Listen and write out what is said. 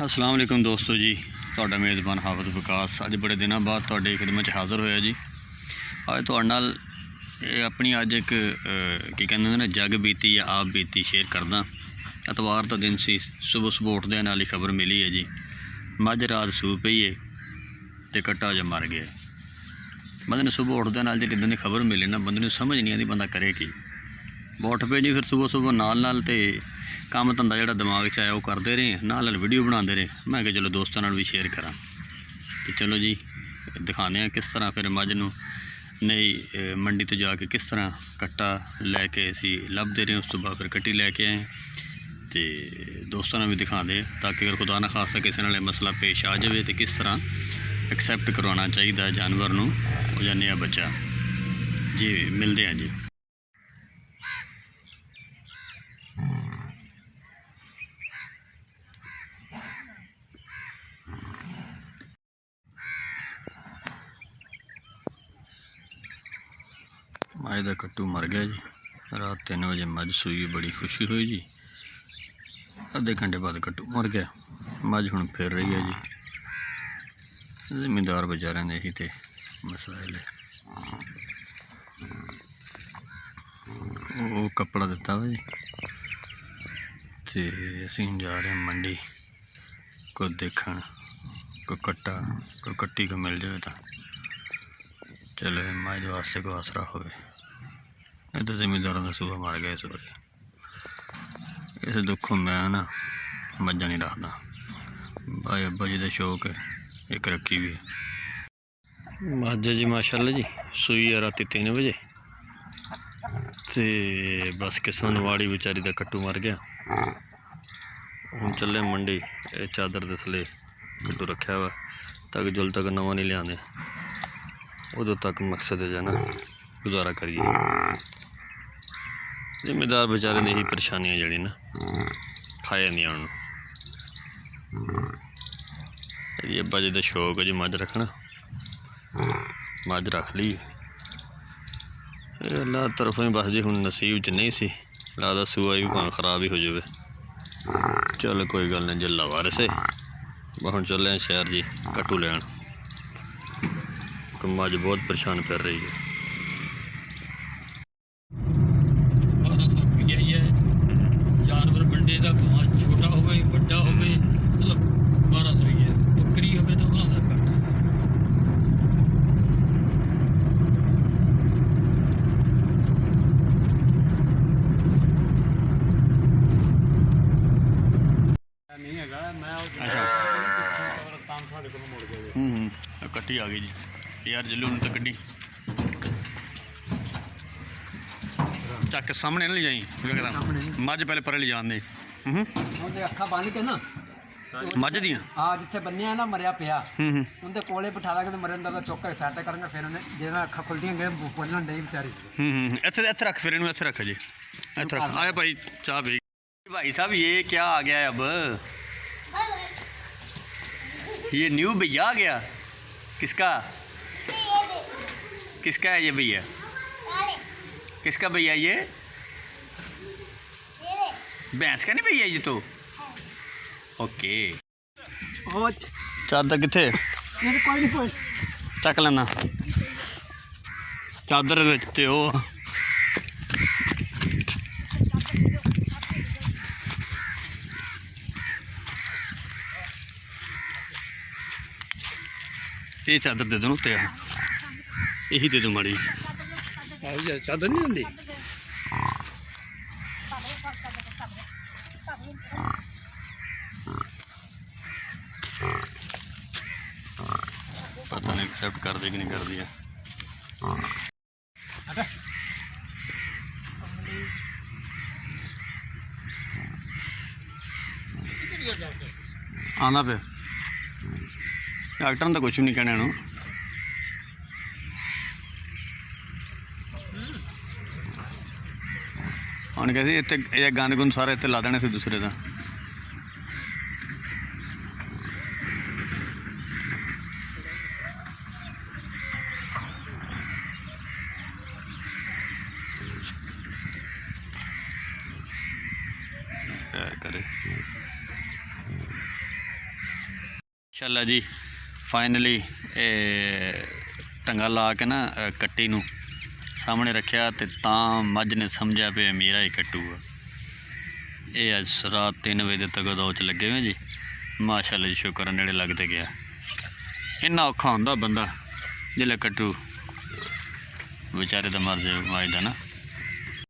अस्सलाम वालेकुम दोस्तों जी, ਤੁਹਾਡਾ ਮੇਜ਼ਬਾਨ ਹਾਫਿਜ਼ ਵਿਕਾਸ ਅੱਜ ਬੜੇ ਦਿਨਾਂ ਬਾਅਦ ਤੁਹਾਡੀ ਖਿਦਮਤ 'ਚ ਹਾਜ਼ਰ ਹੋਇਆ ਜੀ। ਅੱਜ ਤੁਹਾਡੇ ਨਾਲ ਇਹ ਆਪਣੀ ਅੱਜ ਇੱਕ ਕੀ ਕਹਿੰਦੇ ਨੇ ਜੱਗ ਬੀਤੀ ਜਾਂ ਆਪ ਬੀਤੀ ਸ਼ੇਅਰ ਕਰਦਾ। ਐਤਵਾਰ ਦਾ ਦਿਨ ਸੀ, ਸੁਬਹ ਉੱਠਦਿਆਂ ਨਾਲ ਹੀ ਖਬਰ ਮਿਲੀ ਹੈ ਜੀ, ਮੱਝ ਰਾਤ ਸੂ ਪਈ ਹੈ ਤੇ ਕੱਟਾ ਜਿਹਾ ਮਰ ਗਿਆ। ਬੰਦੇ ਨੂੰ ਸੁਬਹ ਉੱਠਦਿਆਂ ਨਾਲ ਜਿਹੜੀ ਬੰਦੇ ਖਬਰ ਮਿਲੇ ਨਾ, ਬੰਦੇ ਨੂੰ ਸਮਝ ਨਹੀਂ ਆਉਂਦੀ ਬੰਦਾ ਕਰੇ ਕੀ। ਉੱਠ ਪਏ ਜੀ, ਫਿਰ ਸੁਬਹ ਨਾਲ ਤੇ ਕੰਮ ਧੰਦਾ ਜਿਹੜਾ ਦਿਮਾਗ 'ਚ ਆਇਆ ਉਹ ਕਰਦੇ ਰਹੇ, ਨਾਲ ਵੀਡੀਓ ਬਣਾਉਂਦੇ ਰਹੇ। मैं कि चलो दोस्तों नाल भी शेयर करा, तो चलो जी दिखाने किस तरह फिर मझ नूं नई मंडी तो जाके किस तरह कट्टा लैके असी लभदे रहे। उस तो बाद फिर कट्टी लैके आए तो दोस्तों ने भी दिखा दे, ताकि अगर खुदा ना खास्ता किसी नाल मसला पेश आ जाए तो किस तरह एक्सैप्ट करवाना चाहिए जानवर नूं या नया बच्चा। जी मिलते हैं जी। मझ का कट्टू मर गया जी, रात 3 बजे मझ सूई, बड़ी खुशी हुई जी। आधे घंटे बाद कट्टू मर गया, मझ हुण फिर रही है जी। जिमींदार बेचारे ने यही तो मसाइल है। वो कपड़ा दिता वा जी, तो असीं जा रहे हैं मंडी को देखण, कोई कट्टा कोई कट्टी को मिल जाए तो चलो मझ वास्ते कोई आसरा होवे। ये तो जिमींदारों का सुबह मर गया इस बार। इस दुखों मैं ना मझा नहीं रखता, भाई अब्बा जी का शौक है, एक रखी भी है मझ जी माशाल्लाह जी। सूई है रात 3 बजे तो बस किस्मत वाड़ी बेचारी का कट्टू मर गया। हम चले मंडी, चादर के थले कट्टू रखा हुआ तक जुल तक नवा नहीं लिया, उदों तक मकसद है ना गुजारा करिए। जिम्मेदार बेचारे ने यही परेशानियां जड़ी ना खाया नहीं आने। ये अब्बा जी का शौक है जी मझ रखना, मझ रख ली अल्लाह तरफों ही बस जी। हुण नसीब च नहीं सी, लगता सूआ भी भावें खराब ही हो जाए। चल कोई गल नहीं, जल्ला वारिस है। हुण चले शहर जी कट्टू लैन, मझ बहुत परेशान कर रही है। जानवर बंडे का भाव छोटा हो बड़ा हो 1200 ही है, बकरी हो तो उन्होंने घट है। नहीं है कट्टी आ गई जी यार, जल्लू तो कड्डी चक के सामने ना ले जाई, मझ पहले परे ले जाने अखा बन के ना मझ दियां हाँ जिथे बन्ने ना मरिया पिया उनके कोले बिठा लांगे, मरन का चुक के सैट करेंगे, फिर उन्हें जो अखा खुलदियां गए बोलन डई बेचारी। इत्थे रख, फिर इत्थे रख जी, इत्थे रख। आया भाई चाह पी। भाई साहब ये क्या आ गया है अब, ये न्यू भैया आ गया। किसका किसका है ये भैया, किसका भैया ये? भैंस का नहीं भैया ये तो। ओके चादर किथे चक लेना, चादर ते ओ ये चादर दे दो उत्ते, यही दे दो माड़ी चादर नहीं होंगी। पता नहीं एक्सेप्ट कर दी कि नहीं कर दिया। आना पे डॉक्टर ने तो कुछ भी नहीं कहना इन्हों। हम कहते इतने गंद गुंद सारे इतने ला देने से दूसरे का। करे ਮਾਸ਼ਾਅੱਲਾ ਜੀ ਫਾਈਨਲੀ ਟੰਗਾ ਲਾ ਕੇ ਨਾ ਕੱਟੀ ਨੂੰ ਸਾਹਮਣੇ ਰੱਖਿਆ ਤੇ ਤਾਂ ਮੱਝ ਨੇ ਸਮਝਿਆ ਵੀ ਮੇਰਾ ਹੀ ਕੱਟੂ ਆ। ਇਹ ਅੱਜ ਰਾਤ 3 ਵਜੇ ਤੱਕ ਦੋ 'ਚ ਲੱਗੇ ਹੋਏ ਜੀ। ਮਾਸ਼ਾਅੱਲਾ ਜੀ ਸ਼ੁਕਰ ਨੇੜੇ ਲੱਗਦੇ ਗਿਆ। ਇੰਨਾ ਔਖਾ ਹੁੰਦਾ ਬੰਦਾ ਜਿਲੇ ਕੱਟੂ ਵਿਚਾਰੇ ਦਾ ਮਰ ਜਾਏ ਮੱਝ ਦਾ ਨਾ।